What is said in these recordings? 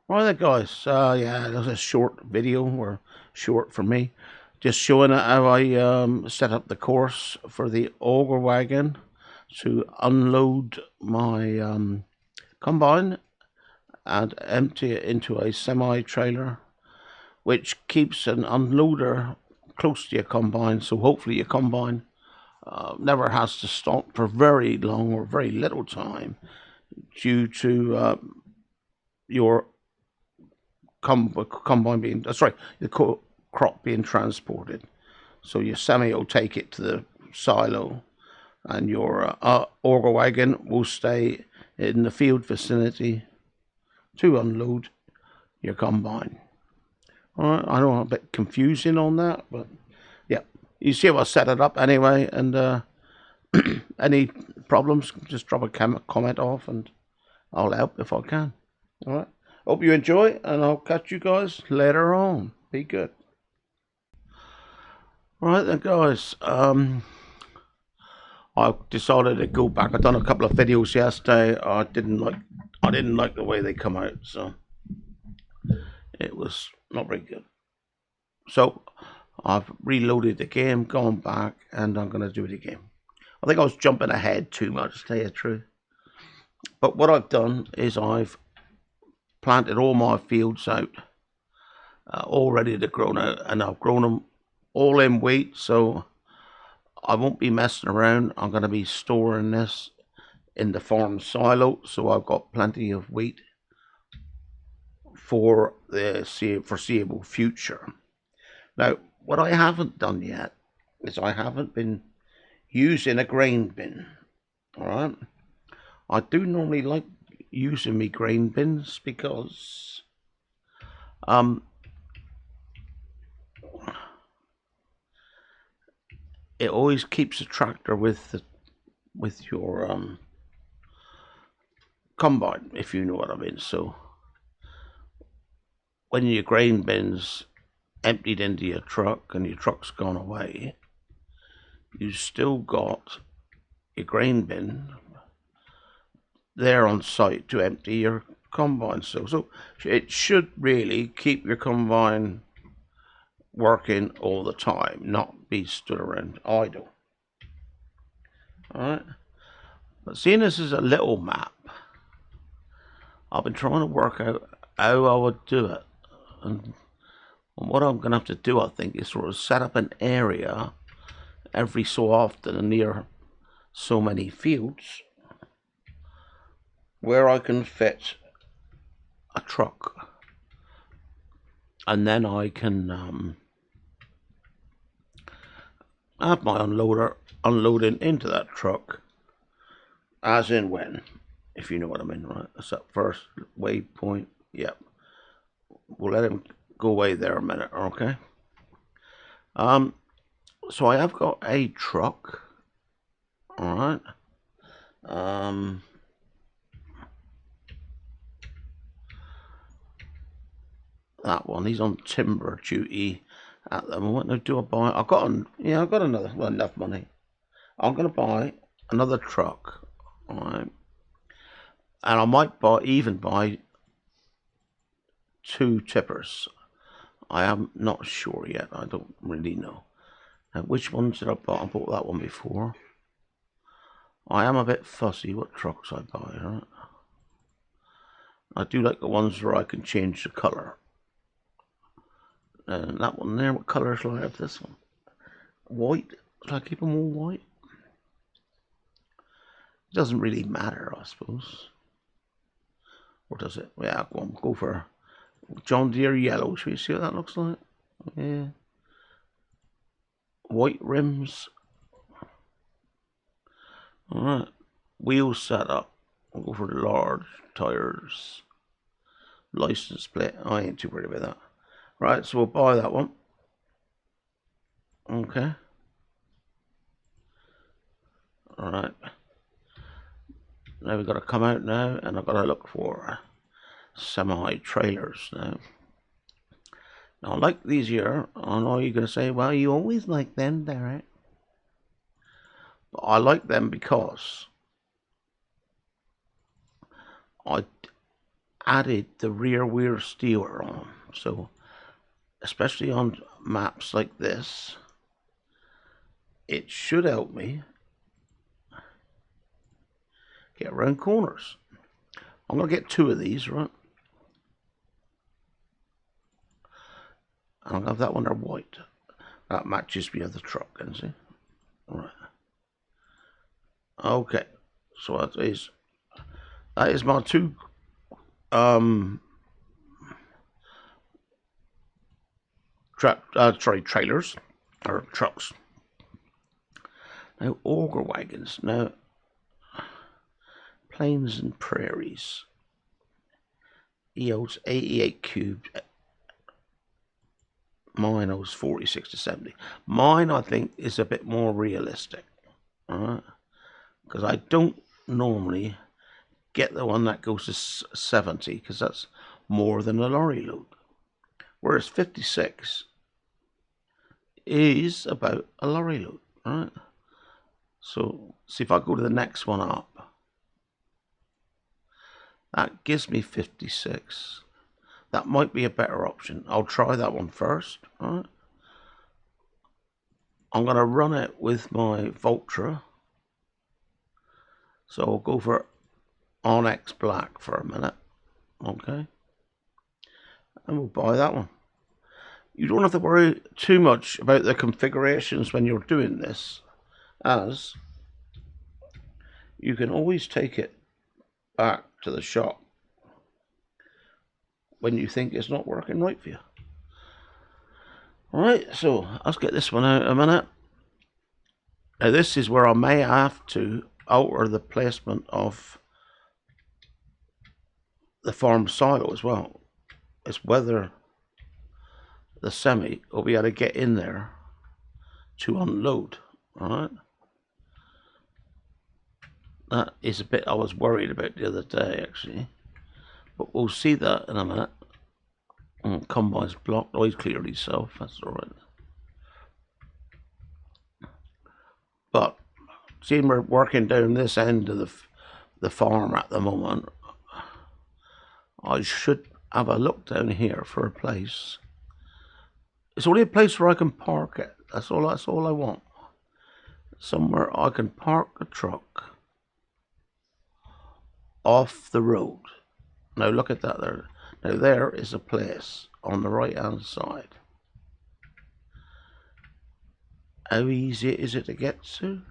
Right then, guys. Yeah, that's a short video, or short for me, just showing how I set up the course for the auger wagon to unload my combine and empty it into a semi trailer, which keeps an unloader close to your combine. So hopefully your combine never has to stop for very long or very little time due to your combine being sorry, the crop being transported. So your semi will take it to the silo, and your auger wagon will stay in the field vicinity to unload your combine. All right, I know I'm a bit confusing on that, but yeah, you see how I set it up anyway. And any problems, just drop a comment off, and I'll help if I can. All right. Hope you enjoy, and I'll catch you guys later on. Be good. Right then, guys. I decided to go back. I done a couple of videos yesterday. I didn't like the way they come out, so it was not very good. So I've reloaded the game, gone back, and I'm gonna do it again. I think I was jumping ahead too much, to tell you the truth. But what I've done is I've planted all my fields out, all ready to grow out, and I've grown them all in wheat, so I won't be messing around. I'm going to be storing this in the farm silo, so I've got plenty of wheat for the foreseeable future. Now, what I haven't done yet is I haven't been using a grain bin. All right, I do normally like using me grain bins because it always keeps the tractor with your combine, if you know what I mean. So when your grain bin's emptied into your truck and your truck's gone away, you still got your grain bin there on site to empty your combine. So it should really keep your combine working all the time, not be stood around idle. Alright? But seeing this is a little map, I've been trying to work out how I would do it. And what I'm going to have to do, I think, is sort of set up an area every so often near so many fields where I can fit a truck. And then I can have my unloader unloading into that truck as in when, if you know what I mean, right? That's that first waypoint. Yep. We'll let him go away there a minute, okay? So I have got a truck. Alright. That one, he's on timber duty at the moment. Now, do I buy? I've got another, well, enough money. I'm gonna buy another truck, alright, and I might even buy two tippers. I am not sure yet. I don't really know. Now, which ones did I buy? I bought that one before. I am a bit fussy what trucks I buy, right? I do like the ones where I can change the colour. And that one there, what colour shall I have this one? White? Shall I keep them all white? It doesn't really matter, I suppose. Or does it? Yeah, go for John Deere yellow. Should we see what that looks like? Yeah. White rims. Alright. Wheel setup. I'll go for the large tires. License plate. I ain't too worried about that. Right, so we'll buy that one. Okay. Alright. Now we've got to come out now, and I've got to look for semi-trailers now. Now, like these here, I know you're going to say, well, you always like them, Derek. But I like them because I added the rear wheel steer on. So, especially on maps like this, it should help me get around corners. I'm going to get 2 of these, right? I'll have that one there white. That matches the other truck, can you see? All right. Okay. So that is my 2 trailers or trucks. Now auger wagons. Now plains and prairies. EO's 88 cubed. Mine was 46 to 70. Mine, I think, is a bit more realistic. Alright? Because I don't normally get the one that goes to 70, because that's more than a lorry load. Whereas 56 is about a lorry load. Alright? So, see if I go to the next one up. That gives me 56. That might be a better option. I'll try that one first. All right. I'm going to run it with my Voltra. So I'll go for Onyx Black for a minute. Okay. And we'll buy that one. You don't have to worry too much about the configurations when you're doing this, as you can always take it back to the shop when you think it's not working right for you. Alright, so let's get this one out a minute. Now this is where I may have to alter the placement of the farm silo as well. It's whether the semi will be able to get in there to unload. Alright. That is a bit I was worried about the other day, actually. But we'll see that in a minute. Combine's blocked. Always cleared himself. That's alright. But seeing we're working down this end of the farm at the moment, I should have a look down here for a place. It's only a place where I can park it. That's all I want. Somewhere I can park the truck off the road. Now look at that there. Now there is a place on the right hand side. How easy is it to get to?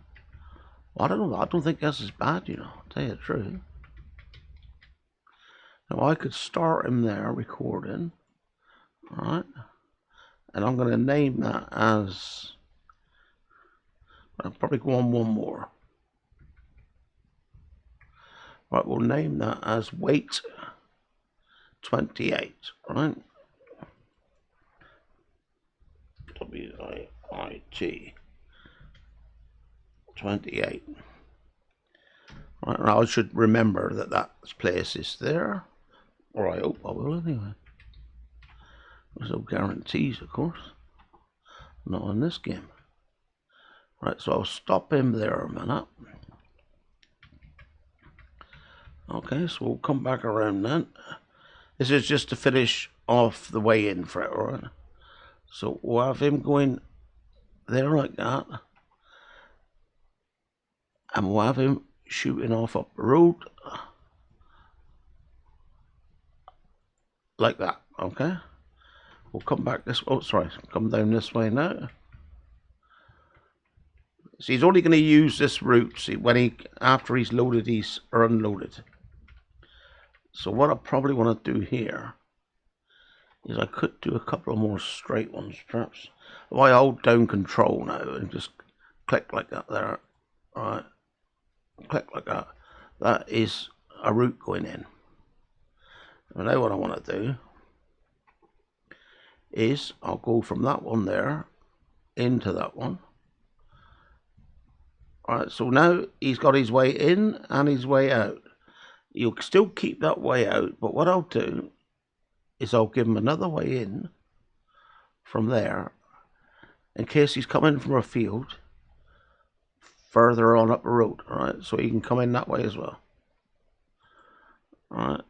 Well, I don't know. I don't think this is bad, you know, to tell you the truth. Now I could start him there recording. Alright. And I'm going to name that as, I'll probably go on one more. Right, we'll name that as weight 28, right? WIIT 28. Right, and I should remember that that place is there, or I hope I will anyway. There's no guarantees, of course, not in this game. Right, so I'll stop him there a minute. Okay, so we'll come back around then. This is just to finish off the way in for it, alright? So we'll have him going there like that. And we'll have him shooting off up the road. Like that, okay? We'll come back this way. Oh, sorry, come down this way now. So he's only going to use this route, see, when after he's loaded or unloaded. So what I probably want to do here is I could do a couple of more straight ones, perhaps. If I hold down control now and just click like that there, right? Click like that. That is a route going in. And now what I want to do is I'll go from that one there into that one. Alright, so now he's got his way in and his way out. You'll still keep that way out, but what I'll do is I'll give him another way in from there in case he's coming from a field further on up the road, alright, so he can come in that way as well. Alright,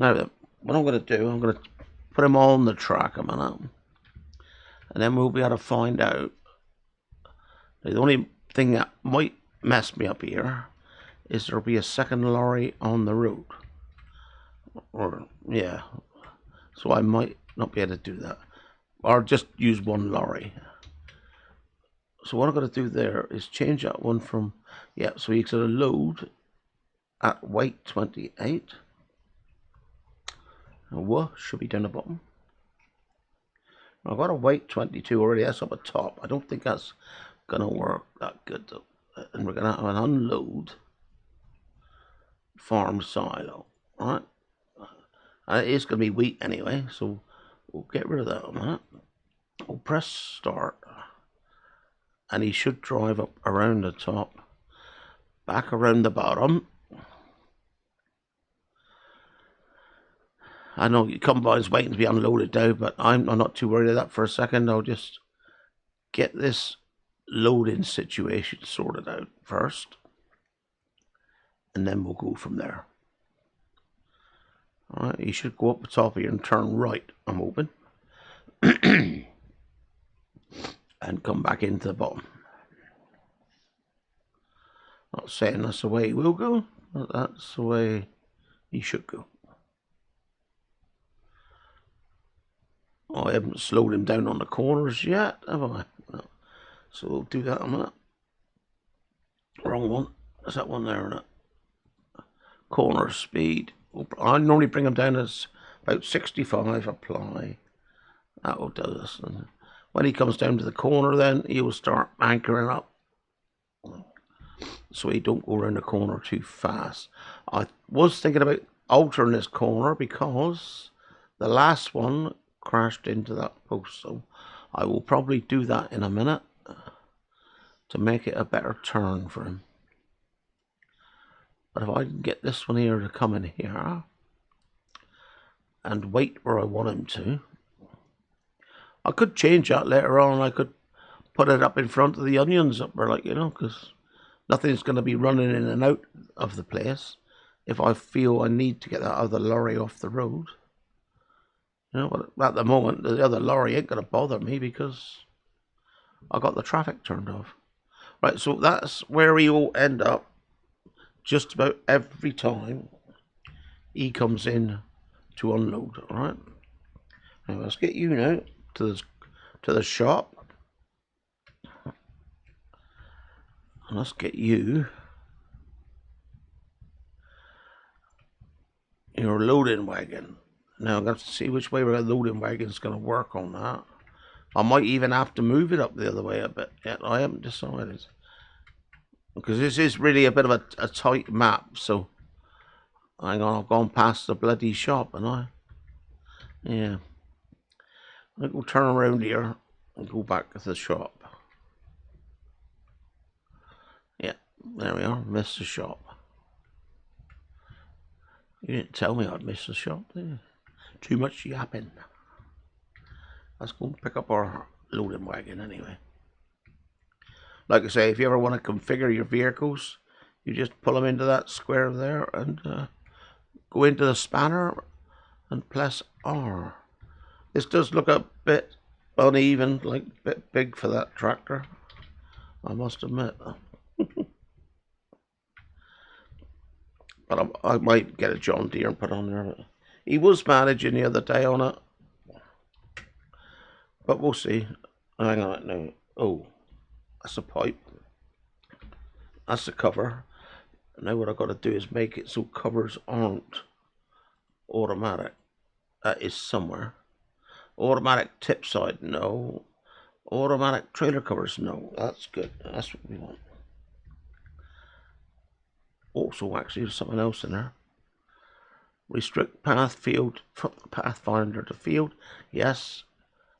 Now then, what I'm going to do, I'm going to put him on the track a minute, and then we'll be able to find out. The only thing that might mess me up here is there'll be a second lorry on the road. Or, yeah. So I might not be able to do that. Or just use one lorry. So what I'm going to do there is change that one from, yeah, so you sort of load at weight 28. And what should be down the bottom. I've got a weight 22 already, that's up at top. I don't think that's going to work that good though. And we're going to have an unload farm silo, alright? And it is going to be wheat anyway, so we'll get rid of that on that. We'll press start. And he should drive up around the top, back around the bottom. I know combine's waiting to be unloaded now, but I'm not too worried about that for a second. I'll just get this loading situation sorted out first, and then we'll go from there. Alright, you should go up the top here and turn right, I'm hoping. And come back into the bottom. Not saying that's the way he will go, but that's the way he should go. Oh, I haven't slowed him down on the corners yet, have I? No. So we'll do that in a minute. Wrong one. That's that one there, isn't it? Corner speed. I normally bring him down as about 65, apply. That will do this. And when he comes down to the corner, then he will start anchoring up. So he don't go around the corner too fast. I was thinking about altering this corner because the last one crashed into that post, so I will probably do that in a minute to make it a better turn for him. But if I can get this one here to come in here and wait where I want him to, I could change that later on. I could put it up in front of the onions up there, like, you know, because nothing's going to be running in and out of the place if I feel I need to get that other lorry off the road. You know, but at the moment, the other lorry ain't going to bother me because I got the traffic turned off. Right, so that's where he will end up just about every time he comes in to unload, all right? Now, let's get you now to the shop. And let's get you your loading wagon. Now I'm going to see which way our loading wagon is going to work on that. I might even have to move it up the other way a bit. Yet I haven't decided. Because this is really a bit of a tight map. So, hang on, I've gone past the bloody shop, and yeah. I think we'll turn around here and go back to the shop. Yeah, there we are. Missed the shop. You didn't tell me I'd miss the shop, did you? Too much yapping. Let's go and pick up our loading wagon anyway. Like I say, if you ever want to configure your vehicles, you just pull them into that square there and go into the spanner and press R. This does look a bit uneven, like a bit big for that tractor, I must admit. But I might get a John Deere and put on there. He was managing the other day on it. But we'll see. Hang on now. Oh, that's a pipe. That's the cover. Now what I've got to do is make it so covers aren't automatic. That is somewhere. Automatic tip side, no. Automatic trailer covers, no. That's good. That's what we want. Also, actually, there's something else in there. Restrict path field, pathfinder to field, yes.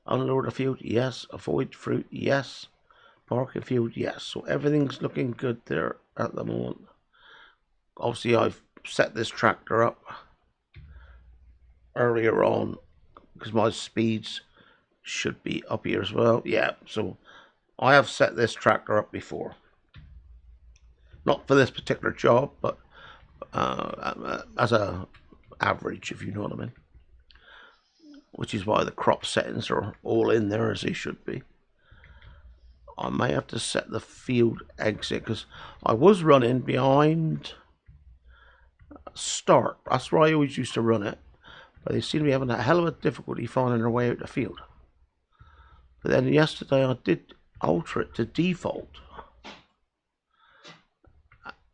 Unload a field, yes. Avoid fruit, yes. Parking field, yes. So everything's looking good there at the moment. Obviously, I've set this tractor up earlier on because my speeds should be up here as well. Yeah, so I have set this tractor up before. Not for this particular job, but as a average, if you know what I mean. Which is why the crop settings are all in there as they should be. I may have to set the field exit because I was running behind start. That's where I always used to run it. But they seem to be having a hell of a difficulty finding their way out the field. But then yesterday I did alter it to default.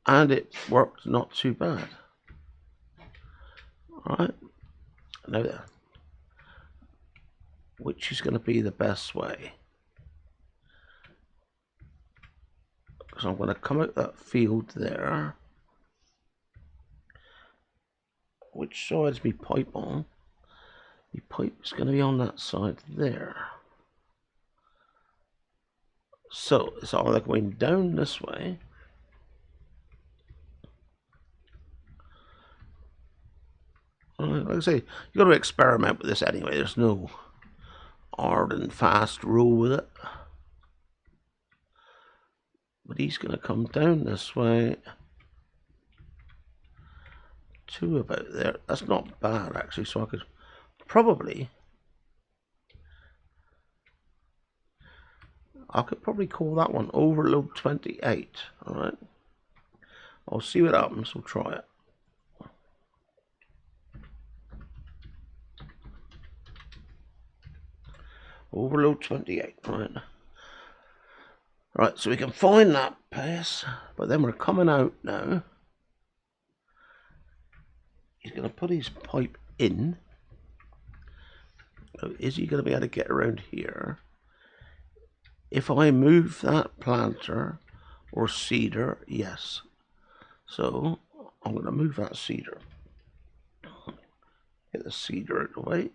And it worked not too bad. Alright. Now then. Which is going to be the best way? So I'm going to come out that field there. Which side is my pipe on? My pipe is going to be on that side there. So it's either going down this way. Like I say, you've got to experiment with this anyway. There's no hard and fast rule with it. But he's going to come down this way to about there. That's not bad actually, so I could probably call that one overload 28. Alright. I'll see what happens, we'll try it. Overload 28, right. Right, so we can find that pace, but then we're coming out now. He's going to put his pipe in. So is he going to be able to get around here? If I move that planter or seeder, yes. So I'm going to move that seeder. Get the seeder out of the way.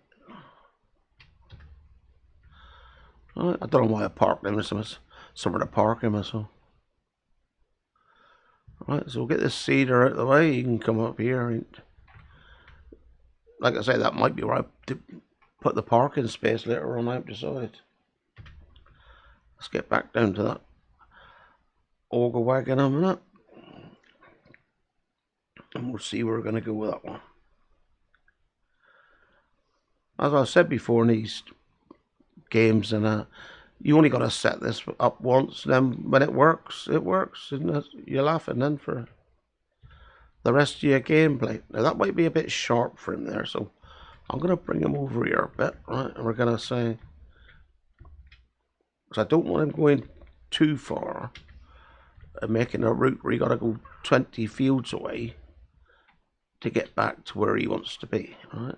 Right, I don't know why I parked him. There's somewhere to park him or so. Right, so we'll get this seeder out of the way. You can come up here. And, like I say, that might be where I put the parking space later on out the side. Let's get back down to that auger wagon in a minute. And we'll see where we're going to go with that one. As I said before in these games, and you only got to set this up once, then when it works, isn't it? You're laughing then for the rest of your gameplay. Now that might be a bit sharp for him there, so I'm going to bring him over here a bit, right? And we're going to say, because I don't want him going too far and making a route where you got to go 20 fields away to get back to where he wants to be, right?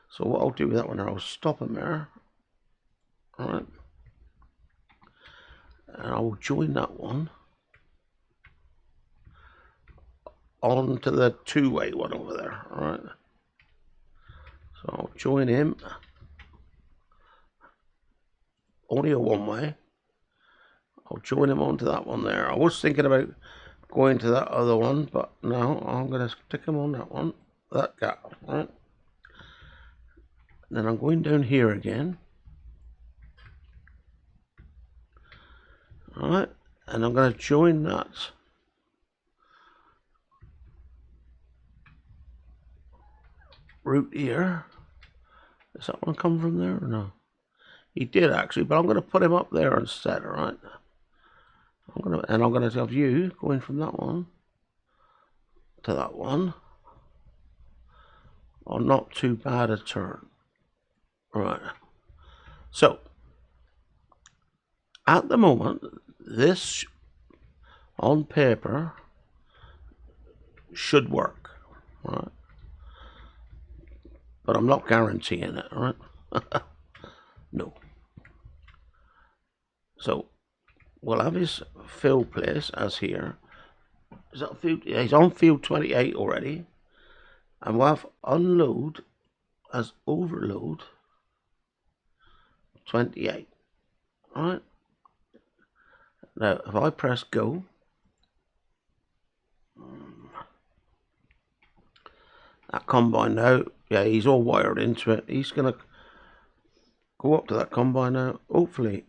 So what I'll do with that one, I'll stop him there. Alright, and I will join that one onto the two-way one over there. Alright, so I'll join him. Only a one-way. I'll join him onto that one there. I was thinking about going to that other one, but no, I'm going to stick him on that one, that gap. Right, and then I'm going down here again. Alright, and I'm going to join that route here. Does that one come from there or no? He did actually, but I'm going to put him up there instead, alright? I'm going to have you going from that one to that one. Oh, not too bad a turn. Right. So, at the moment, this on paper should work, right? But I'm not guaranteeing it, right? No. So we'll have his fill place as here. Is that field? Yeah, he's on field 28 already, and we'll have unload as overload 28. All right. Now, if I press go, that combine now, yeah, he's all wired into it. He's going to go up to that combine now, hopefully.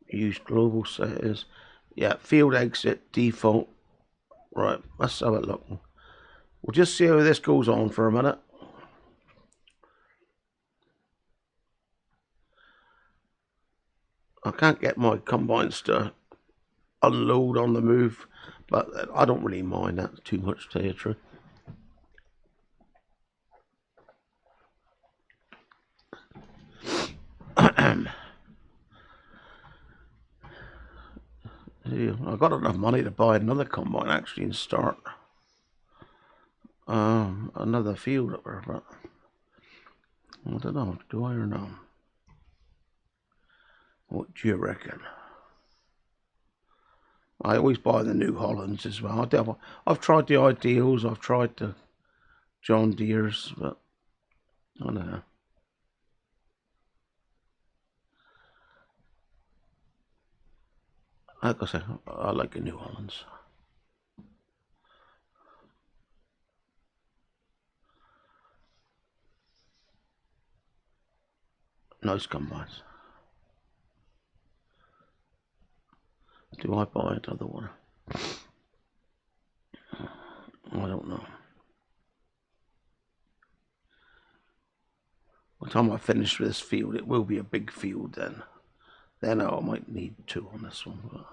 Use global settings. Yeah, field exit, default. Right, let's have a look. We'll just see how this goes on for a minute. I can't get my combines to unload on the move, but I don't really mind that too much, to tell you the truth. I got enough money to buy another combine actually and start another field up there, but I don't know. Do I or no? What do you reckon? I always buy the New Hollands as well. I've tried the Ideals, I've tried the John Deere's, but I don't know. Like I said, I like the New Hollands. Nice combines. Do I buy another one? I don't know. By the time I finish with this field, it will be a big field then. Then I might need two on this one, but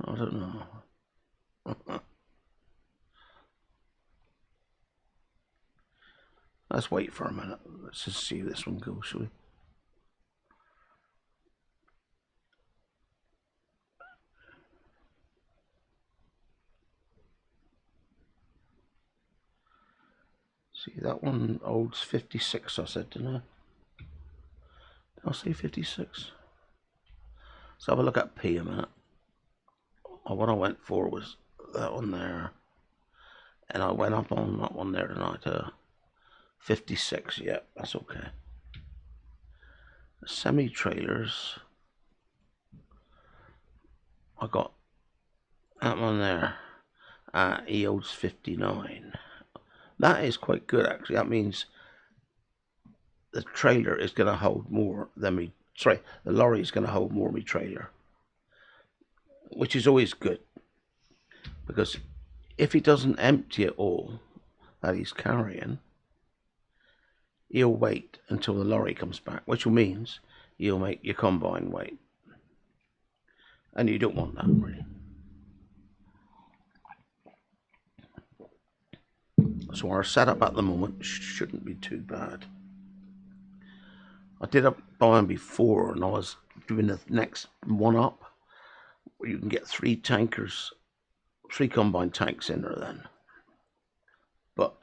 I don't know. Let's wait for a minute. Let's just see how this one goes, shall we? See, that one holds 56, I said, didn't I? Did I say 56? Let's have a look at P a minute. What I went for was that one there. And I went up on that one there tonight to 56. Yeah, that's okay. Semi-trailers. I got that one there. He holds 59. That is quite good, actually. That means the trailer is going to hold more than me. Sorry, the lorry is going to hold more than me trailer, which is always good, because if he doesn't empty it all that he's carrying, he'll wait until the lorry comes back, which means you'll make your combine wait, and you don't want that, really. So our setup at the moment shouldn't be too bad. I did a buying before, and I was doing the next one up, where you can get three combine tanks in there then. But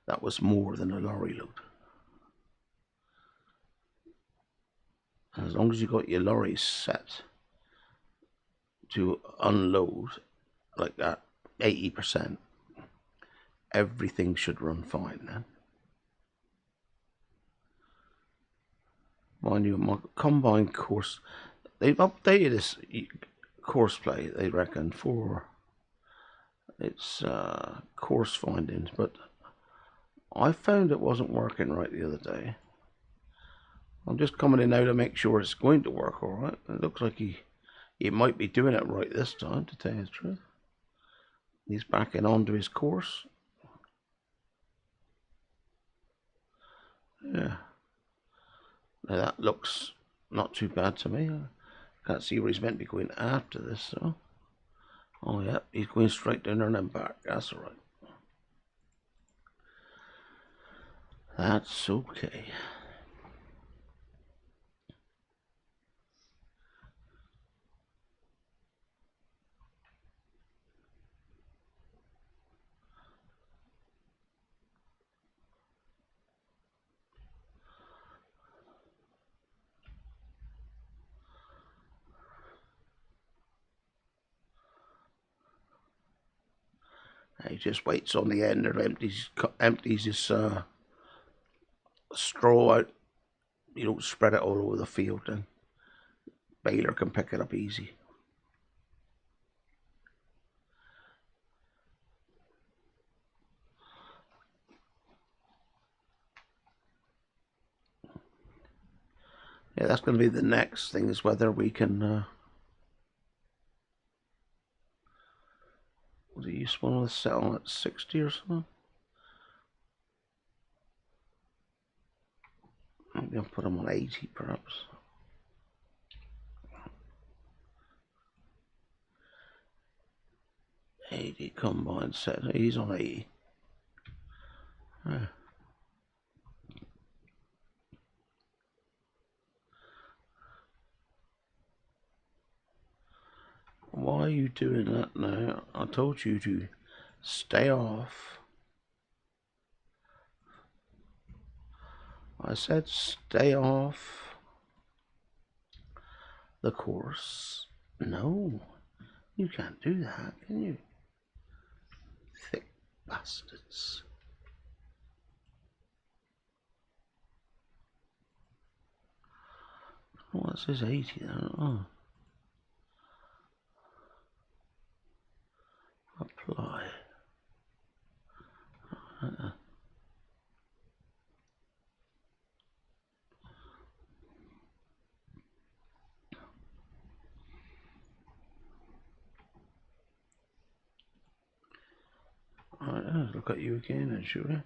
that was more than a lorry load. And as long as you got your lorry set to unload like that, 80%, everything should run fine then. Mind you, my combine course, they've updated this course play, they reckon, for its course findings, but I found it wasn't working right the other day. I'm just coming in now to make sure it's going to work all right. It looks like he might be doing it right this time, to tell you the truth. He's backing onto his course. Yeah. Now that looks not too bad to me. I can't see where he's meant to be going after this, so. Oh yeah, he's going straight down there and then back. That's alright. That's okay. He just waits on the end and empties his straw out. You don't spread it all over the field, then baler can pick it up easy. Yeah, that's going to be the next thing, is whether we can Was it useful to set on at 60 or something? I'm going to put them on 80 perhaps. 80 combine set. He's on 80. Yeah. Why are you doing that now? I told you to stay off. I said stay off the course. No, you can't do that, can you? Thick bastards. What says 80 then? Oh. Apply. Alright, let's look at you again then, shall we?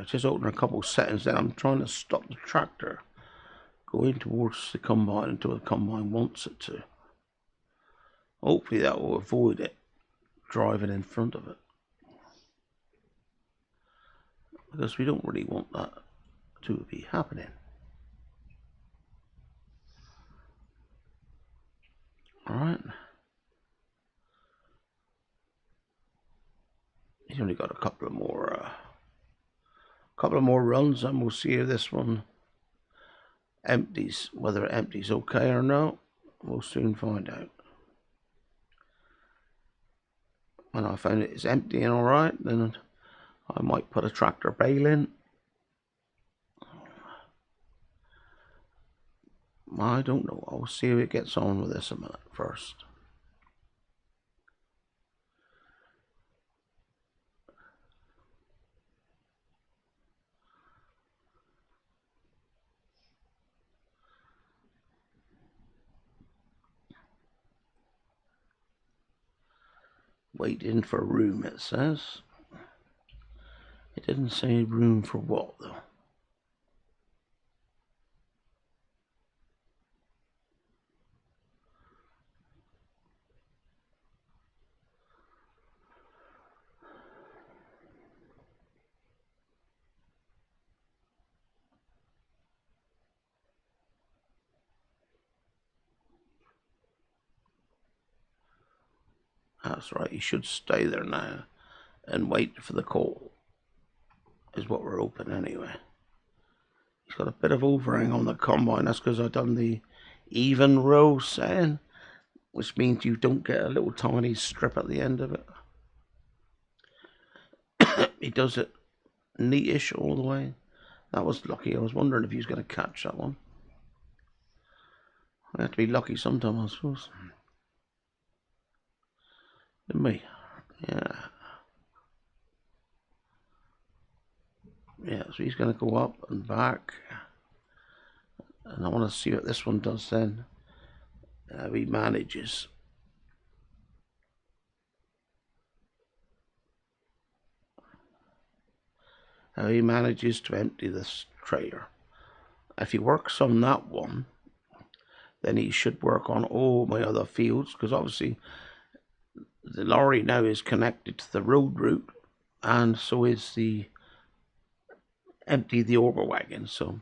Just open a couple settings then. I'm trying to stop the tractor going towards the combine until the combine wants it to. Hopefully that will avoid it driving in front of it, because we don't really want that to be happening. Alright. He's only got a couple of more runs, and we'll see if this one empties. Whether it empties okay or not, we'll soon find out. When I find it is emptying alright, then I might put a tractor bail in. I don't know. I'll see if it gets on with this a minute first. Waiting for room, it says. It didn't say room for what, though. That's right, you should stay there now and wait for the call, is what we're hoping anyway. He's got a bit of overhang on the combine. That's because I've done the even row setting, which means you don't get a little tiny strip at the end of it. He does it neatish all the way. That was lucky. I was wondering if he was going to catch that one. I have to be lucky sometime, I suppose. Didn't we? Yeah. Yeah, so he's going to go up and back. And I want to see what this one does then. How he manages. How he manages to empty this trailer. if he works on that one, then he should work on all my other fields, because obviously the lorry now is connected to the road route, and so is the empty the auger wagon. So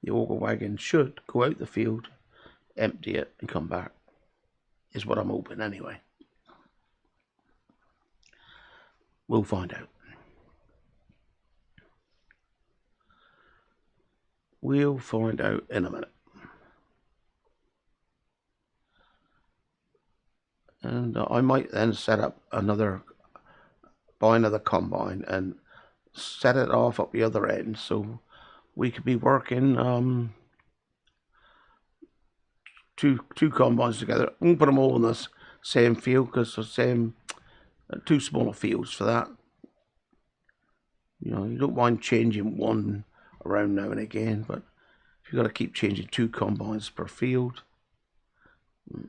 the auger wagon should go out the field, empty it, and come back, is what I'm hoping anyway. We'll find out. We'll find out in a minute. And I might then set up buy another combine and set it off up the other end, so we could be working two combines together. I won't put them all in the same field, because the same two smaller fields for that. You know, you don't mind changing one around now and again, but if you've got to keep changing two combines per field, and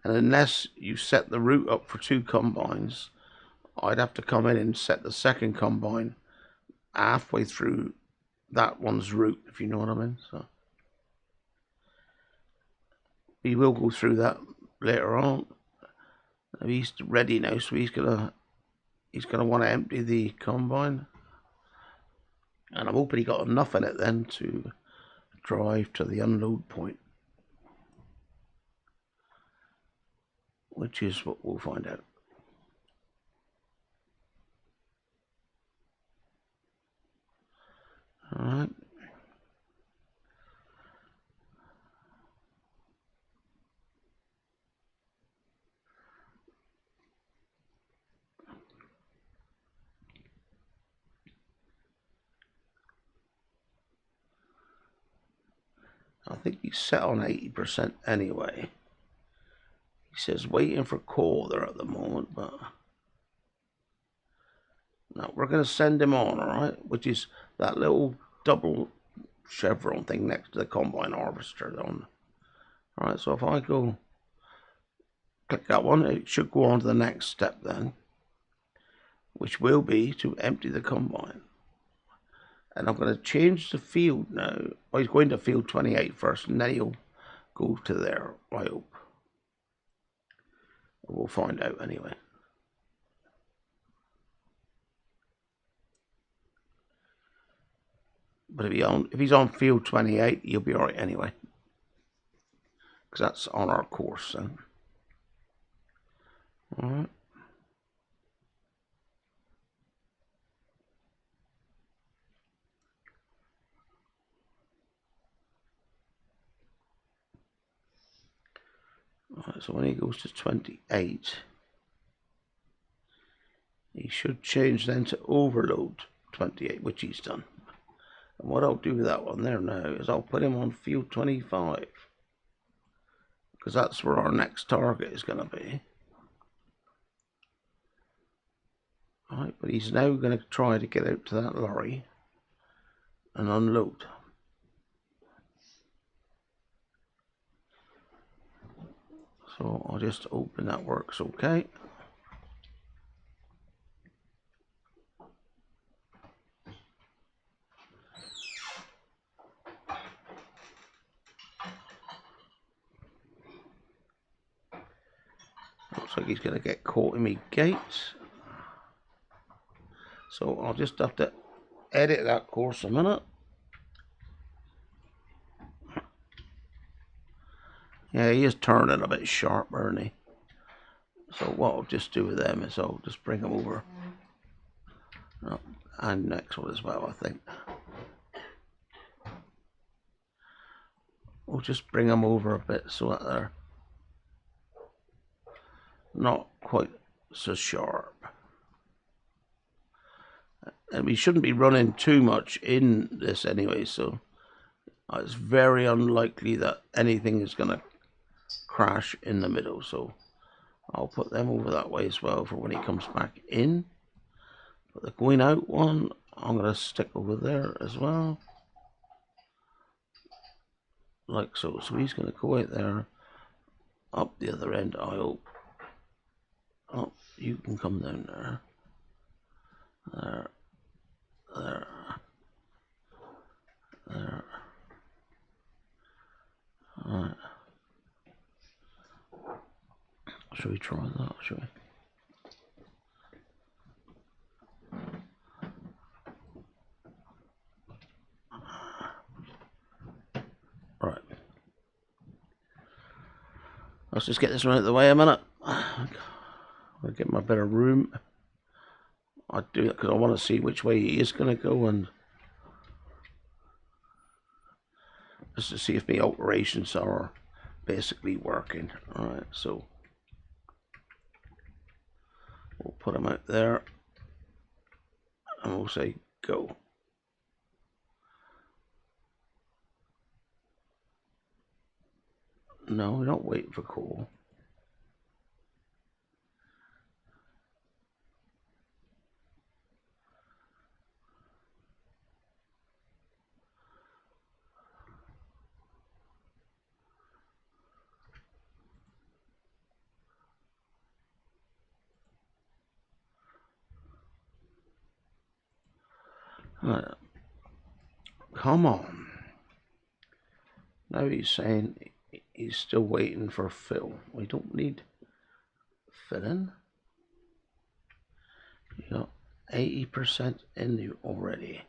unless you set the route up for two combines, I'd have to come in and set the second combine halfway through that one's route, if you know what I mean. So we will go through that later on. He's ready now, so he's gonna want to empty the combine, and I'm hoping he got enough in it then to drive to the unload point, which is what we'll find out. All right. I think he's set on 80% anyway. He says waiting for call there at the moment, but no, we're going to send him on, all right? Which is that little double chevron thing next to the combine harvester on. All right, so if I go click that one, it should go on to the next step then, which will be to empty the combine. And I'm going to change the field now. Well, he's going to field 28 first, and then he'll go to there, I hope. We'll find out anyway. But if he's on field 28, he'll be alright anyway, because that's on our course then. Alright. Alright, so when he goes to 28, he should change then to overload 28, which he's done. And what I'll do with that one there now is I'll put him on field 25, because that's where our next target is going to be. Alright, but he's now going to try to get out to that lorry and unload. So I'll just open that works okay. Looks like he's going to get caught in me gates. So I'll just have to edit that course a minute. Yeah, he is turning a bit sharper, isn't he? So what I'll just do with them is I'll just bring them over. Oh, and next one as well, I think. We'll just bring them over a bit so that they're not quite so sharp. And we shouldn't be running too much in this anyway, so it's very unlikely that anything is going to crash in the middle. So I'll put them over that way as well for when he comes back in. But the going out one, I'm going to stick over there as well. Like so. So he's going to go out there, up the other end, I hope. Oh, you can come down there. There. There. There. Should we try that? Should we? Right. Let's just get this one out of the way a minute. I'll get my better room. I do that because I want to see which way he is going to go, and just to see if my alterations are basically working. Alright, so we'll put him out there and we'll say go. No, we're not waiting for coal. Come on. Now he's saying he's still waiting for fill. We don't need filling. You got 80% in you already.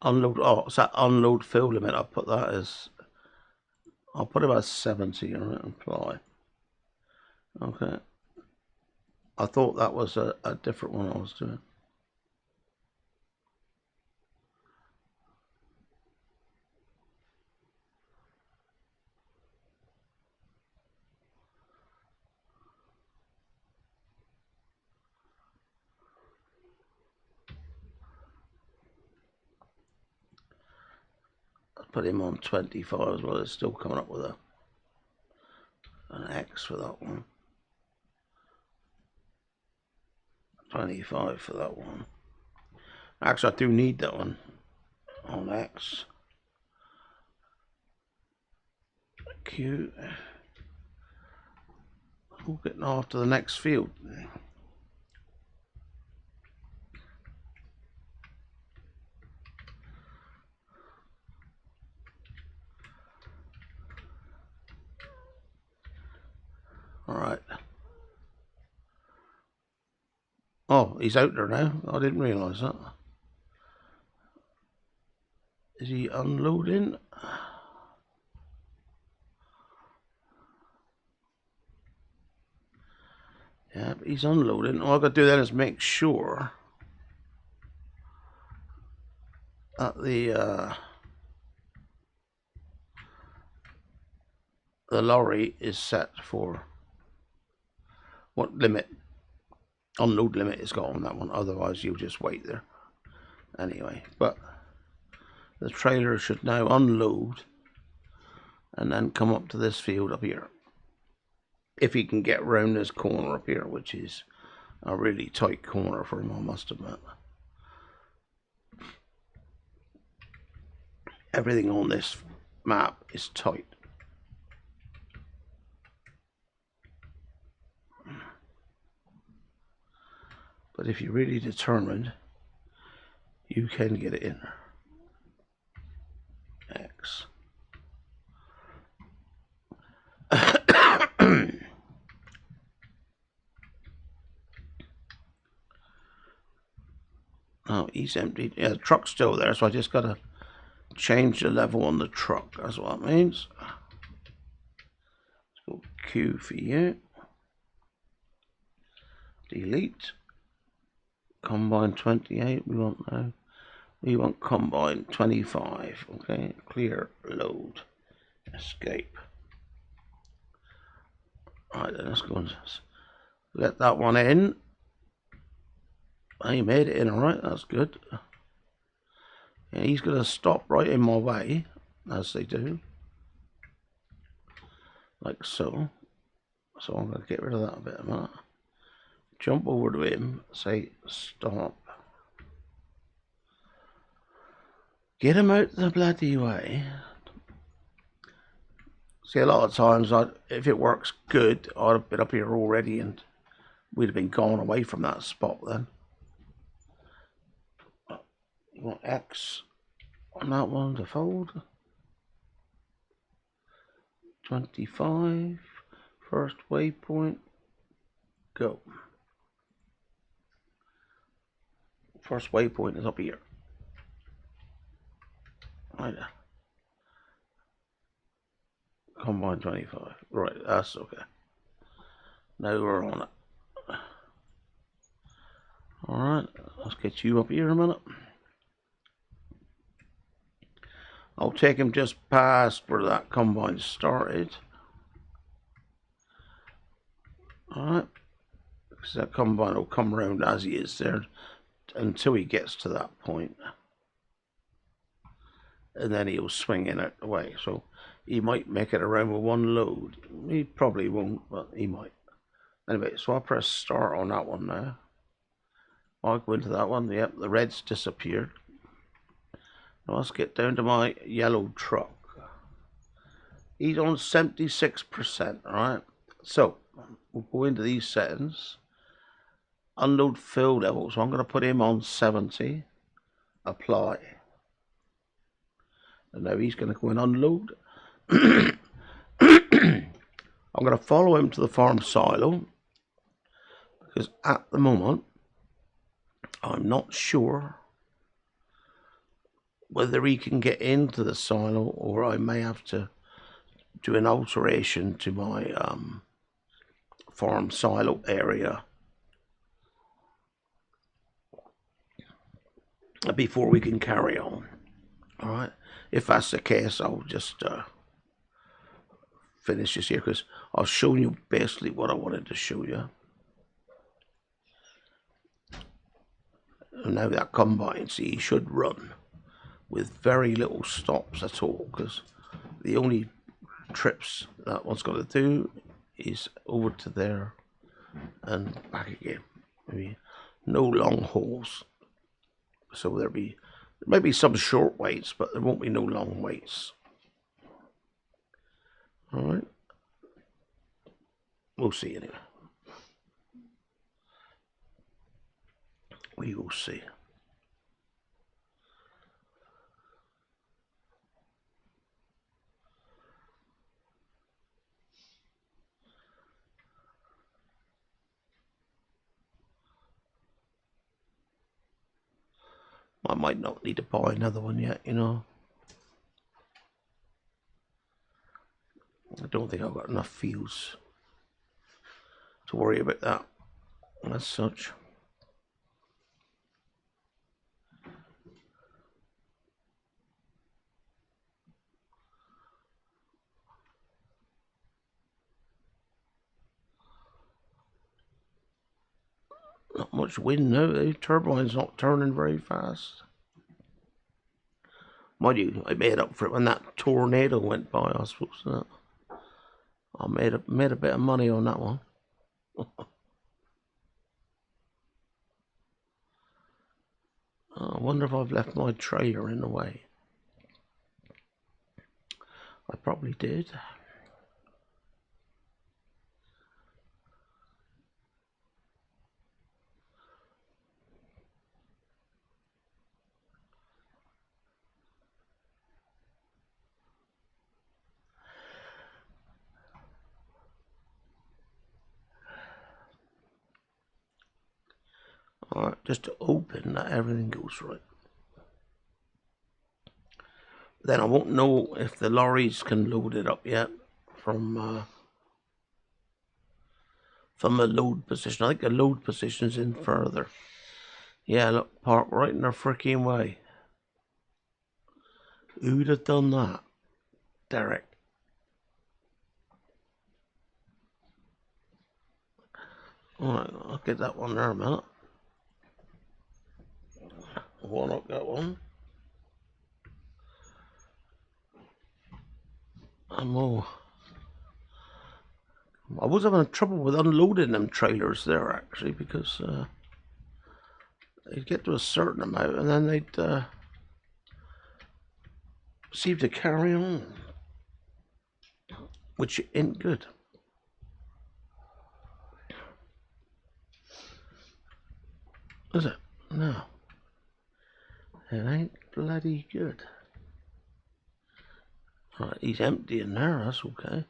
Unload. Oh, it's that unload fill limit. I'll put that as. I'll put about 70 on it. Apply. Okay. I thought that was a different one I was doing. Put him on 25 as well. It's still coming up with an X for that one. 25 for that one. Actually, I do need that one on X. Q. We're getting off to the next field. Alright. Oh, he's out there now. I didn't realise that. Is he unloading? Yeah, but he's unloading. All I've got to do then is make sure that the lorry is set for what limit, unload limit it's got on that one. Otherwise, you'll just wait there. Anyway, but the trailer should now unload and then come up to this field up here. If he can get round this corner up here, which is a really tight corner for him, I must admit. Everything on this map is tight. But if you're really determined, you can get it in. X. Oh, he's emptied. Yeah, the truck's still there, so I just got to change the level on the truck. That's what that means. Let's go Q for you. Delete. Combine 28 we want now. We want combine 25. Okay, clear, load, escape. Alright, then let's go and let that one in. He made it in alright, that's good. Yeah, he's going to stop right in my way, as they do. Like so. So I'm going to get rid of that a bit a minute. Jump over to him, say stop. Get him out the bloody way. See, a lot of times, if it works good, I'd have been up here already and we'd have been gone away from that spot then. You want X on that one to fold. 25. First waypoint. Go. First waypoint is up here. Right there. Combine 25. Right, that's okay. Now we're on it. Alright, let's get you up here a minute. I'll take him just past where that combine started. Alright, because that combine will come around as he is there until he gets to that point. And then he'll swing in out the way. So he might make it around with one load. He probably won't, but he might. Anyway, so I'll press start on that one now. I'll go into that one. Yep, the red's disappeared. Now let's get down to my yellow truck. He's on 76%, alright? So, we'll go into these settings. Unload fill level. So I'm going to put him on 70. Apply. And now he's going to go and unload. I'm going to follow him to the farm silo. Because at the moment, I'm not sure whether he can get into the silo or I may have to do an alteration to my farm silo area before we can carry on. Alright, if that's the case, I'll just finish this here because I'll show you basically what I wanted to show you. And now that combine, see, he should run with very little stops at all because the only trips that one's got to do is over to there and back again. Maybe no long hauls. So there may be some short waits, but there won't be no long waits. Alright. We'll see anyway. We will see. I might not need to buy another one yet, you know. I don't think I've got enough fields to worry about that as such. Not much wind now. The turbine's not turning very fast. Mind you, I made up for it when that tornado went by, I suppose. I made a bit of money on that one. I wonder if I've left my trailer in the way. I probably did. Alright, just to open that everything goes right. Then I won't know if the lorries can load it up yet from the load position. I think the load position's in further. Yeah, look, parked right in their freaking way. Who'd have done that? Derek. Alright, I'll get that one there a minute. One up that one. And I was having trouble with unloading them trailers there actually because they'd get to a certain amount and then they'd seem to carry on, which ain't good. Is it? No. It ain't bloody good. Right, he's empty in there, that's okay.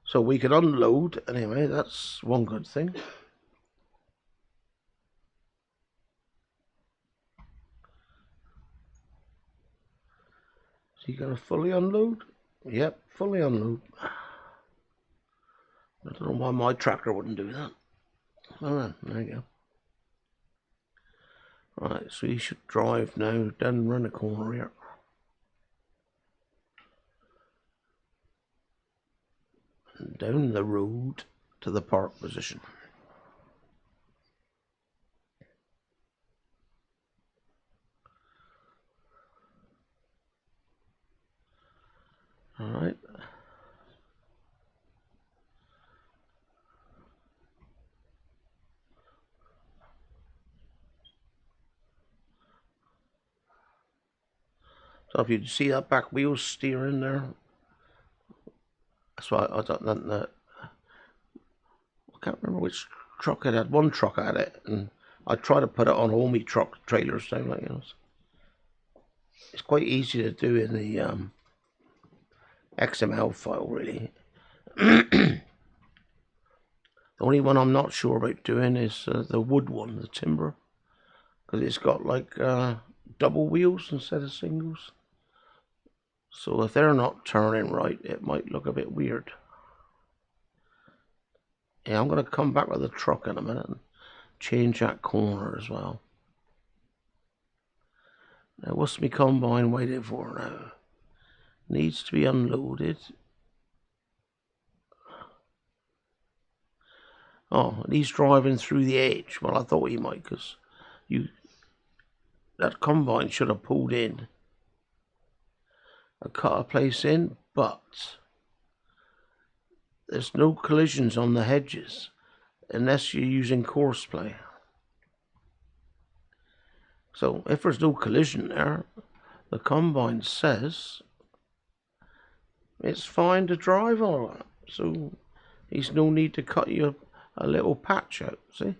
So we can unload anyway, that's one good thing. Is he going to fully unload? Yep, fully unload. I don't know why my tractor wouldn't do that. Oh, there you go. Right, so he should drive now down around the corner here. And down the road to the park position. Alright. So if you see that back wheel steering there, that's why I don't know. I can't remember which truck it had. One truck had it, and I tried to put it on all my truck trailers down like this. It's quite easy to do in the XML file, really. The only one I'm not sure about doing is the wood one, the timber, because it's got like double wheels instead of singles. So if they're not turning right, it might look a bit weird. Yeah, I'm going to come back with the truck in a minute and change that corner as well. Now, what's my combine waiting for now? Needs to be unloaded. Oh, and he's driving through the edge. Well, I thought he might, because that combine should have pulled in and cut a place in, but there's no collisions on the hedges unless you're using course play. So if there's no collision there, the combine says it's fine to drive all that. So there's no need to cut you a little patch out, see?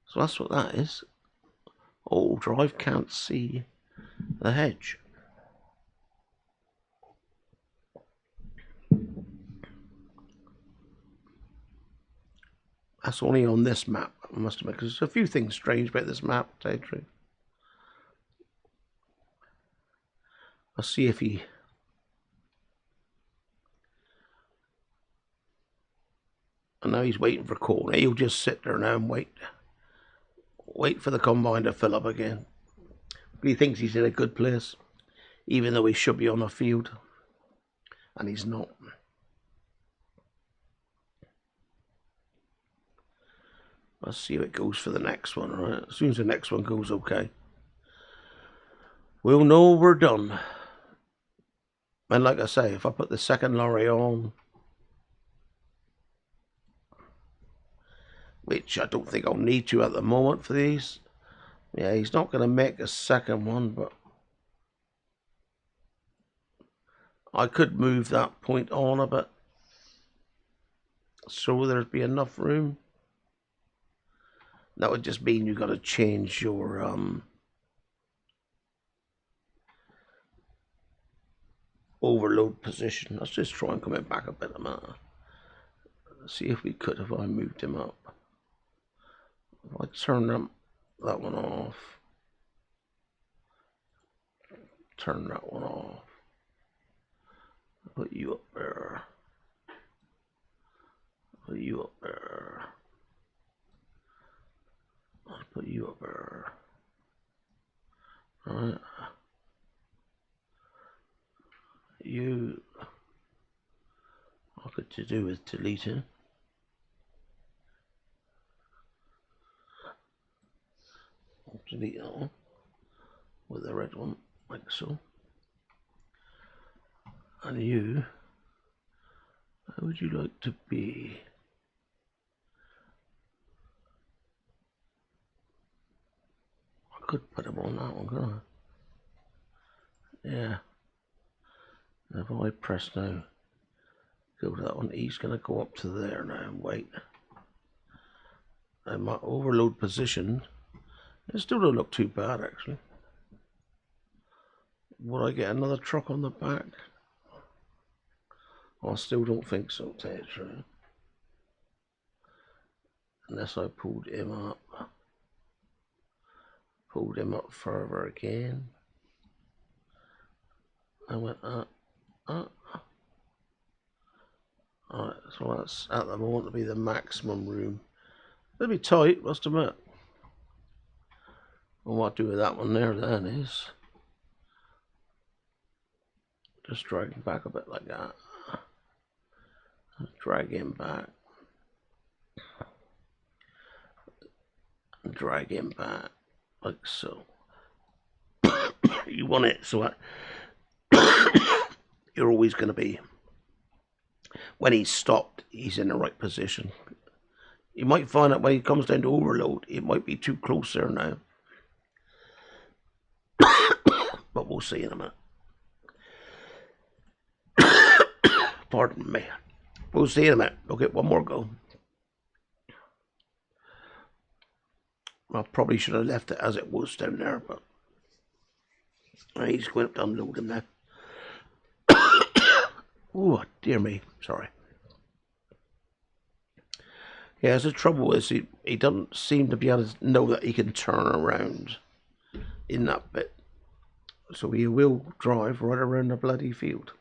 So that's what that is. Autodrive can't see the hedge. That's only on this map, I must admit, because there's a few things strange about this map, to tell you the truth. I'll see if he... And now he's waiting for corner. He'll just sit there now and wait. Wait for the combine to fill up again. He thinks he's in a good place, even though he should be on the field. And he's not. Let's see how it goes for the next one, right? As soon as the next one goes okay, we'll know we're done. And like I say, if I put the second lorry on, which I don't think I'll need to at the moment for these. Yeah, he's not going to make a second one, but I could move that point on a bit so there'd be enough room. That would just mean you've got to change your overload position. Let's just try and come it back a bit a minute. Let's see if we could, if I moved him up. If I turn that one off, turn that one off, put you up there, put you up there, I'll put you up there. Alright. You, what could to do with deleting? I'll delete that one with the red one, like so. And you, how would you like to be? I could put him on that one, couldn't I? Yeah. If I press now, go to that one, he's going to go up to there now and wait. And my overload position, it still don't look too bad actually. Would I get another truck on the back? I still don't think so, to tell you the truth. Unless I pulled him up. Pulled him up further again. I went up. Alright, so that's at the moment to be the maximum room. It'll be tight, must admit. And what I do with that one there then is just drag him back a bit like that. Drag him back. Drag him back like so. You want it so you're always going to be, when he's stopped, he's in the right position. You might find that when he comes down to overload, it might be too close there now. But we'll see in a minute. Pardon me. We'll see in a minute. We'll get one more go. I probably should have left it as it was down there, but he's going to unload him now. Oh, dear me. Sorry. Yeah, the trouble is he doesn't seem to be able to know that he can turn around in that bit. So he will drive right around the bloody field.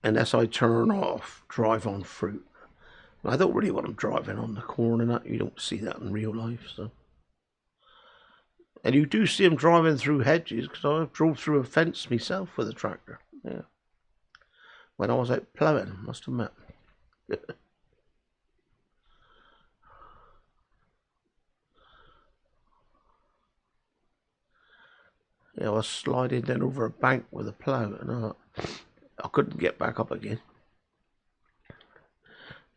Unless I turn off, drive on fruit. I don't really want him driving on the corn and that. You don't see that in real life, so. And you do see him driving through hedges, because I drove through a fence myself with a tractor. Yeah. When I was out ploughing, must admit. Yeah, I was sliding down over a bank with a plough, and I couldn't get back up again.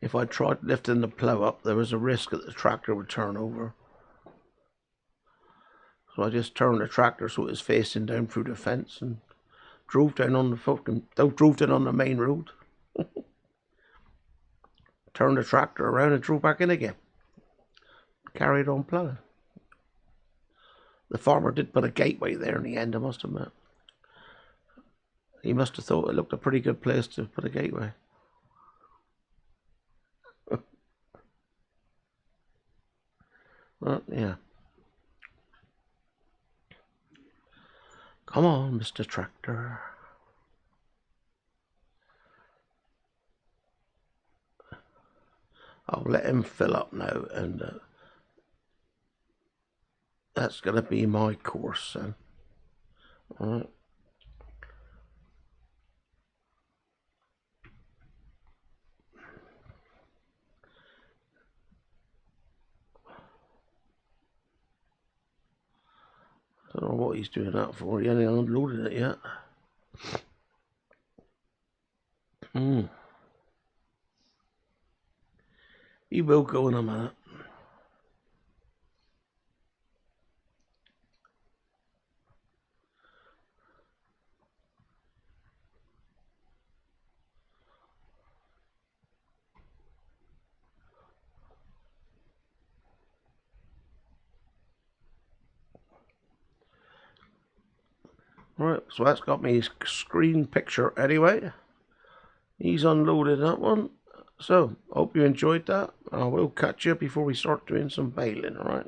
If I tried lifting the plough up, there was a risk that the tractor would turn over. So I just turned the tractor so it was facing down through the fence and drove down on the main road. Turned the tractor around and drove back in again. Carried on ploughing. The farmer did put a gateway there in the end, I must admit. He must have thought it looked a pretty good place to put a gateway. Well, yeah. Come on, Mr. Tractor. I'll let him fill up now, and that's going to be my course then. Alright. I don't know what he's doing that for. He hasn't unloaded it yet. He will go in a minute. Right, so that's got me screen picture anyway. He's unloaded that one. So, hope you enjoyed that. I will catch you before we start doing some baling, alright?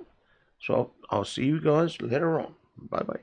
So, I'll see you guys later on. Bye-bye.